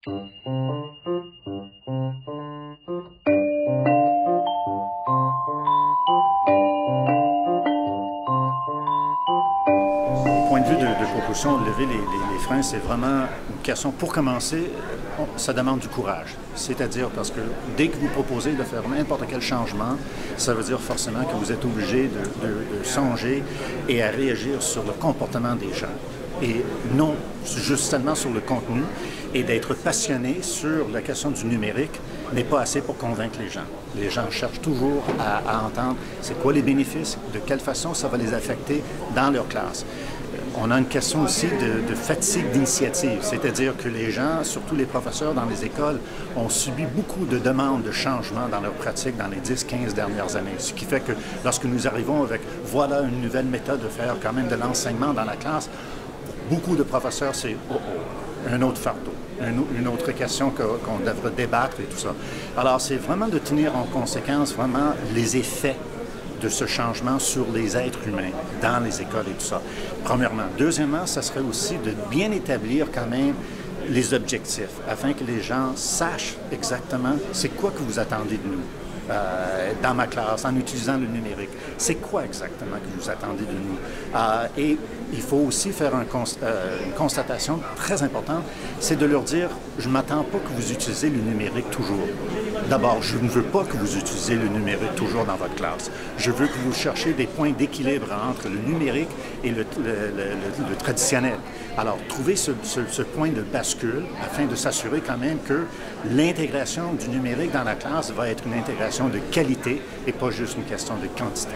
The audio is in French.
Au point de vue de propulsion, lever les freins, c'est vraiment une question. Pour commencer, ça demande du courage. C'est-à-dire parce que dès que vous proposez de faire n'importe quel changement, ça veut dire forcément que vous êtes obligé de songer et à réagir sur le comportement des gens. Et non juste seulement sur le contenu, et d'être passionné sur la question du numérique n'est pas assez pour convaincre les gens. Les gens cherchent toujours à entendre c'est quoi les bénéfices, de quelle façon ça va les affecter dans leur classe. On a une question aussi de fatigue d'initiative, c'est-à-dire que les gens, surtout les professeurs dans les écoles, ont subi beaucoup de demandes de changement dans leur pratique dans les 10-15 dernières années. Ce qui fait que lorsque nous arrivons avec « voilà une nouvelle méthode de faire quand même de l'enseignement dans la classe », beaucoup de professeurs, c'est « oh, oh, un autre fardeau ». Une autre question qu'on devrait débattre et tout ça. Alors, c'est vraiment de tenir en conséquence vraiment les effets de ce changement sur les êtres humains dans les écoles et tout ça, premièrement. Deuxièmement, ça serait aussi de bien établir quand même les objectifs, afin que les gens sachent exactement c'est quoi que vous attendez de nous. Dans ma classe, en utilisant le numérique. C'est quoi exactement que vous attendez de nous? Et il faut aussi faire une constatation très importante, c'est de leur dire, je ne m'attends pas que vous utilisez le numérique toujours. D'abord, je ne veux pas que vous utilisiez le numérique toujours dans votre classe. Je veux que vous cherchiez des points d'équilibre entre le numérique et le traditionnel. Alors, trouver ce point de bascule afin de s'assurer quand même que l'intégration du numérique dans la classe va être une intégration de qualité et pas juste une question de quantité.